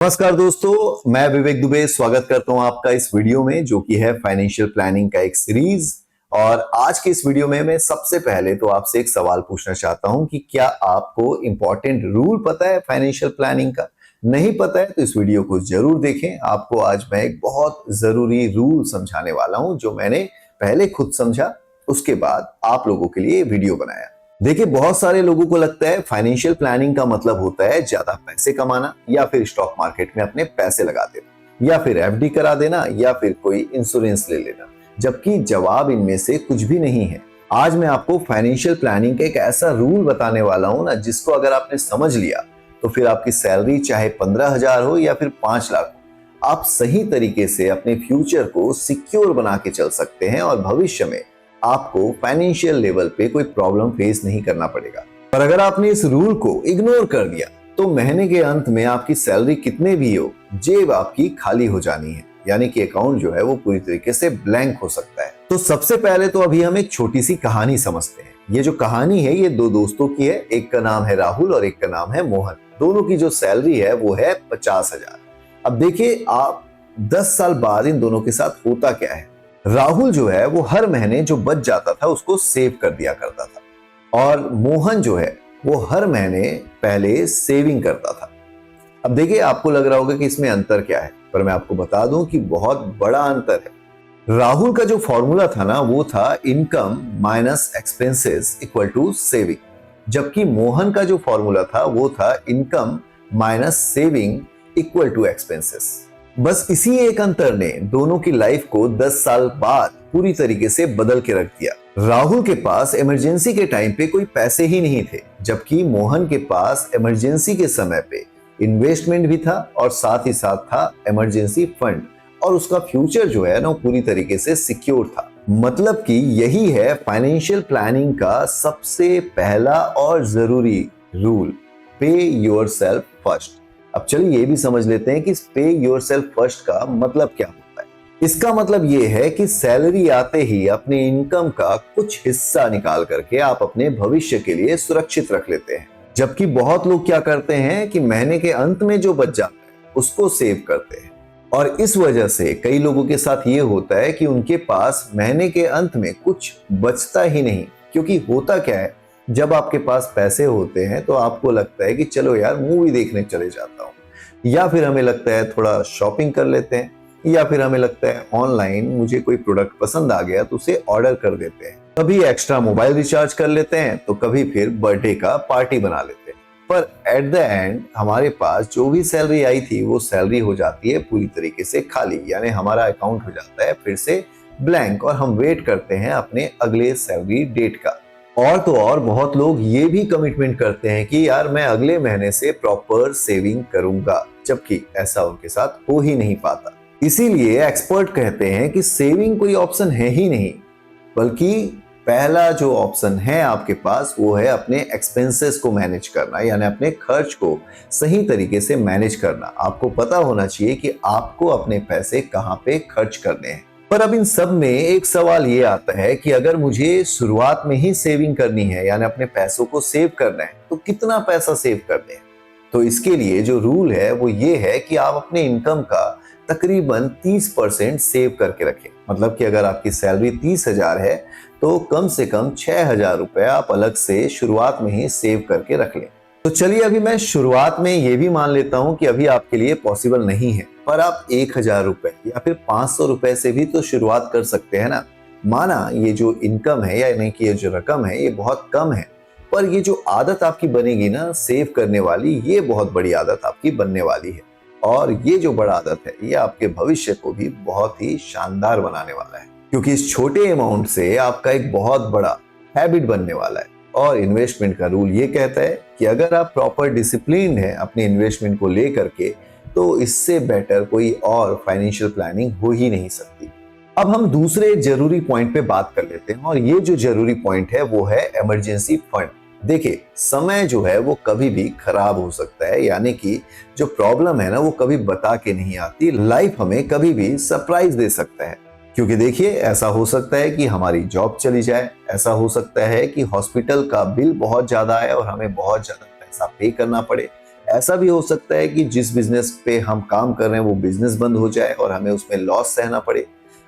नमस्कार दोस्तों, मैं विवेक दुबे स्वागत करता हूं आपका इस वीडियो में जो कि है फाइनेंशियल प्लानिंग का एक सीरीज। और आज के इस वीडियो में मैं सबसे पहले तो आपसे एक सवाल पूछना चाहता हूं कि क्या आपको इंपॉर्टेंट रूल पता है फाइनेंशियल प्लानिंग का? नहीं पता है तो इस वीडियो को जरूर देखें। आपको आज मैं एक बहुत जरूरी रूल समझाने वाला हूं जो मैंने पहले खुद समझा, उसके बाद आप लोगों के लिए वीडियो बनाया। देखिए, बहुत सारे लोगों को लगता है फाइनेंशियल प्लानिंग का मतलब होता है ज्यादा पैसे कमाना या फिर स्टॉक मार्केट में अपने पैसे लगा देना या फिर एफडी करा देना या फिर कोई इंश्योरेंस ले लेना, जबकि जवाब इनमें से कुछ भी नहीं है। आज मैं आपको फाइनेंशियल प्लानिंग का एक ऐसा रूल बताने वाला हूं ना, जिसको अगर आपने समझ लिया तो फिर आपकी सैलरी चाहे 15,000 हो या फिर 5 लाख हो, आप सही तरीके से अपने फ्यूचर को सिक्योर बना के चल सकते हैं और भविष्य में आपको फाइनेंशियल लेवल पे कोई प्रॉब्लम फेस नहीं करना पड़ेगा। पर अगर आपने इस रूल को इग्नोर कर दिया तो महीने के अंत में आपकी सैलरी कितने भी हो, जेब आपकी खाली हो जानी है, यानी कि अकाउंट जो है वो पूरी तरीके से ब्लैंक हो सकता है। तो सबसे पहले तो अभी हम एक छोटी सी कहानी समझते हैं। ये जो कहानी है ये दो दोस्तों की है, एक का नाम है राहुल और एक का नाम है मोहन। दोनों की जो सैलरी है वो है 50,000। अब देखिए, आप 10 साल बाद इन दोनों के साथ होता क्या है। राहुल जो है वो हर महीने जो बच जाता था उसको सेव कर दिया करता था और मोहन जो है वो हर महीने पहले सेविंग करता था। अब देखिए, आपको लग रहा होगा कि इसमें अंतर क्या है, पर मैं आपको बता दूं कि बहुत बड़ा अंतर है। राहुल का जो फॉर्मूला था ना वो था income minus expenses equal to saving, जबकि मोहन का जो फॉर्मूला था वो था income minus saving equal to expenses. बस इसी एक अंतर ने दोनों की लाइफ को 10 साल बाद पूरी तरीके से बदल के रख दिया। राहुल के पास इमरजेंसी के टाइम पे कोई पैसे ही नहीं थे, जबकि मोहन के पास इमरजेंसी के समय पे इन्वेस्टमेंट भी था और साथ ही साथ था इमरजेंसी फंड, और उसका फ्यूचर जो है ना पूरी तरीके से सिक्योर था। मतलब कि यही है फाइनेंशियल प्लानिंग का सबसे पहला और जरूरी रूल, पे योरसेल्फ फर्स्ट। अब चलिए ये भी समझ लेते हैं कि पे योरसेल्फ फर्स्ट का मतलब क्या होता है। इसका मतलब ये है कि सैलरी आते ही अपने इनकम का कुछ हिस्सा निकाल करके आप अपने भविष्य के लिए सुरक्षित रख लेते हैं, जबकि बहुत लोग क्या करते हैं कि महीने के अंत में जो बच जाता है उसको सेव करते हैं। और इस वजह से कई लोगों के साथ ये होता है कि उनके पास महीने के अंत में कुछ बचता ही नहीं। क्योंकि होता क्या है, जब आपके पास पैसे होते हैं तो आपको लगता है कि चलो यार मूवी देखने चले जाता हूँ, या फिर हमें लगता है थोड़ा शॉपिंग कर लेते हैं, या फिर हमें लगता है ऑनलाइन मुझे कोई प्रोडक्ट पसंद आ गया तो उसे ऑर्डर कर देते हैं। कभी एक्स्ट्रा मोबाइल रिचार्ज कर लेते हैं तो कभी फिर बर्थडे का पार्टी बना लेते हैं। पर एट द एंड हमारे पास जो भी सैलरी आई थी वो सैलरी हो जाती है पूरी तरीके से खाली, यानी हमारा अकाउंट हो जाता है फिर से ब्लैंक और हम वेट करते हैं अपने अगले सैलरी डेट का। और तो और बहुत लोग ये भी कमिटमेंट करते हैं कि यार मैं अगले महीने से प्रॉपर सेविंग करूंगा, जबकि ऐसा उनके साथ हो ही नहीं पाता। इसीलिए एक्सपर्ट कहते हैं कि सेविंग कोई ऑप्शन है ही नहीं, बल्कि पहला जो ऑप्शन है आपके पास वो है अपने एक्सपेंसेस को मैनेज करना, यानी अपने खर्च को सही तरीके से मैनेज करना। आपको पता होना चाहिए कि आपको अपने पैसे कहाँ पे खर्च करने हैं। पर अब इन सब में एक सवाल ये आता है कि अगर मुझे शुरुआत में ही सेविंग करनी है, यानी अपने पैसों को सेव करना है, तो कितना पैसा सेव करना है? तो इसके लिए जो रूल है वो ये है कि आप अपने इनकम का तकरीबन 30% सेव करके रखें। मतलब कि अगर आपकी सैलरी 30,000 है तो कम से कम 6,000 रुपए आप अलग से शुरुआत में ही सेव करके रख लें। तो चलिए, अभी मैं शुरुआत में ये भी मान लेता हूं कि अभी आपके लिए पॉसिबल नहीं है, पर आप 1,000 रुपए या फिर 500 रुपए से भी तो शुरुआत कर सकते हैं ना। माना ये जो इनकम है यानी कि ये जो रकम है ये बहुत कम है, पर ये जो आदत आपकी बनेगी ना सेव करने वाली, ये बहुत बड़ी आदत आपकी बनने वाली है। और ये जो बड़ा आदत है ये आपके भविष्य को भी बहुत ही शानदार बनाने वाला है, क्योंकि इस छोटे अमाउंट से आपका एक बहुत बड़ा हैबिट बनने वाला है। और इन्वेस्टमेंट का रूल ये कहता है कि अगर आप प्रॉपर डिसिप्लिन है अपने इन्वेस्टमेंट को लेकर के, तो इससे बेटर कोई और फाइनेंशियल प्लानिंग हो ही नहीं सकती। अब हम दूसरे जरूरी पॉइंट पे बात कर लेते हैं, और ये जो जरूरी पॉइंट है वो है इमरजेंसी फंड। देखिए, समय जो है वो कभी भी खराब हो सकता है, यानी कि जो प्रॉब्लम है ना वो कभी बता के नहीं आती। लाइफ हमें कभी भी सरप्राइज दे सकता है, क्योंकि देखिए ऐसा हो सकता है कि हमारी जॉब चली जाए, ऐसा हो सकता है कि हॉस्पिटल का बिल बहुत ज्यादा आए और हमें बहुत ज्यादा पैसा पे करना पड़े, ऐसा भी हो सकता है कि जिस बिजनेस पे हम काम कर रहे हैं वो बिजनेस बंद हो जाए और हमें उसमें लॉस सहना पड़े,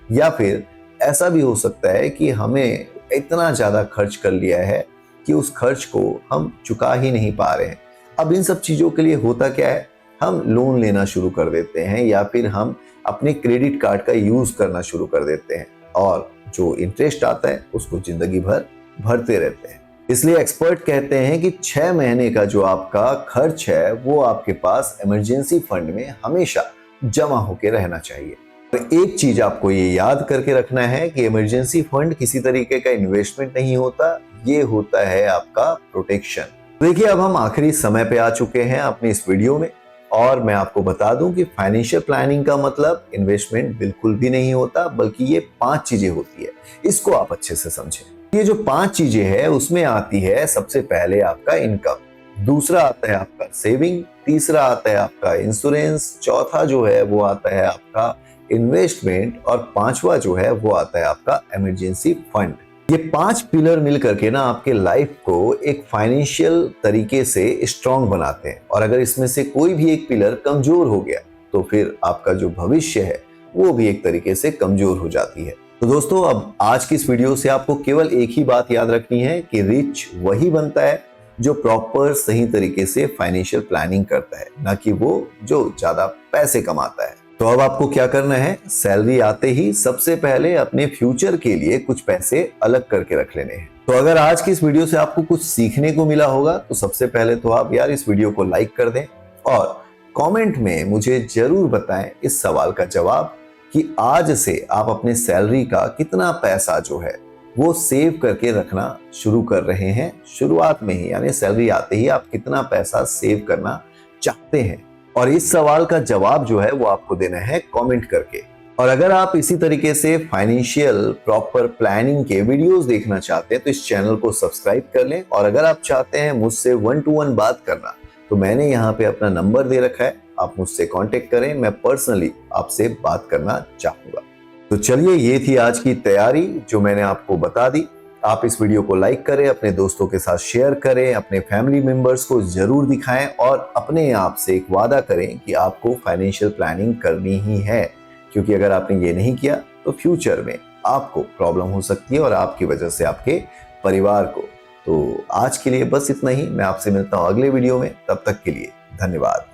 या फिर ऐसा भी हो सकता है कि हमें इतना ज़्यादा खर्च कर लिया है कि उस खर्च को हम चुका ही नहीं पा रहे हैं। अब इन सब चीज़ों के लिए होता क्या है, हम लोन लेना शुरू कर देते हैं या फिर हम अपने क्रेडिट कार्ड का यूज़ करना शुरू कर देते हैं और जो इंटरेस्ट आता है उसको जिंदगी भर भरते रहते हैं। इसलिए एक्सपर्ट कहते हैं कि 6 महीने का जो आपका खर्च है वो आपके पास इमरजेंसी फंड में हमेशा जमा होके रहना चाहिए। तो एक चीज आपको ये याद करके रखना है कि इमरजेंसी फंड किसी तरीके का इन्वेस्टमेंट नहीं होता, ये होता है आपका प्रोटेक्शन। देखिए, अब हम आखिरी समय पे आ चुके हैं अपनी इस वीडियो में और मैं आपको बता दूं कि फाइनेंशियल प्लानिंग का मतलब इन्वेस्टमेंट बिल्कुल भी नहीं होता, बल्कि ये 5 चीजें होती है। इसको आप अच्छे से समझें। ये जो 5 चीजें हैं उसमें आती है सबसे पहले आपका इनकम, दूसरा आता है आपका सेविंग, तीसरा आता है आपका इंश्योरेंस, चौथा जो है वो आता है आपका इन्वेस्टमेंट और पांचवा जो है वो आता है आपका इमरजेंसी फंड। ये 5 पिलर मिलकर के ना आपके लाइफ को एक फाइनेंशियल तरीके से स्ट्रांग बनाते हैं और अगर इसमें से कोई भी एक पिलर कमजोर हो गया तो फिर आपका जो भविष्य है वो भी एक तरीके से कमजोर हो जाती है। तो दोस्तों, अब आज की इस वीडियो से आपको केवल एक ही बात याद रखनी है कि रिच वही बनता है जो प्रॉपर सही तरीके से फाइनेंशियल प्लानिंग करता है, ना कि वो जो ज्यादा पैसे कमाता है। तो अब आपको क्या करना है, सैलरी आते ही सबसे पहले अपने फ्यूचर के लिए कुछ पैसे अलग करके रख लेने हैं। तो अगर आज की इस वीडियो से आपको कुछ सीखने को मिला होगा तो सबसे पहले तो आप यार इस वीडियो को लाइक कर दें और कमेंट में मुझे जरूर बताएं इस सवाल का जवाब कि आज से आप अपने सैलरी का कितना पैसा जो है वो सेव करके रखना शुरू कर रहे हैं शुरुआत में ही, यानी सैलरी आते ही आप कितना पैसा सेव करना चाहते हैं। और इस सवाल का जवाब जो है वो आपको देना है कमेंट करके। और अगर आप इसी तरीके से फाइनेंशियल प्रॉपर प्लानिंग के वीडियोस देखना चाहते हैं तो इस चैनल को सब्सक्राइब कर लें। और अगर आप चाहते हैं मुझसे 1-to-1 बात करना तो मैंने यहाँ पे अपना नंबर दे रखा है, आप मुझसे कांटेक्ट करें, मैं पर्सनली आपसे बात करना चाहूंगा। तो चलिए, ये थी आज की तैयारी जो मैंने आपको बता दी। आप इस वीडियो को लाइक करें, अपने दोस्तों के साथ शेयर करें, अपने फैमिली मेंबर्स को जरूर दिखाएं और अपने आप से एक वादा करें कि आपको फाइनेंशियल प्लानिंग करनी ही है, क्योंकि अगर आपने ये नहीं किया तो फ्यूचर में आपको प्रॉब्लम हो सकती है और आपकी वजह से आपके परिवार को। तो आज के लिए बस इतना ही। मैं आपसे मिलता हूं अगले वीडियो में, तब तक के लिए धन्यवाद।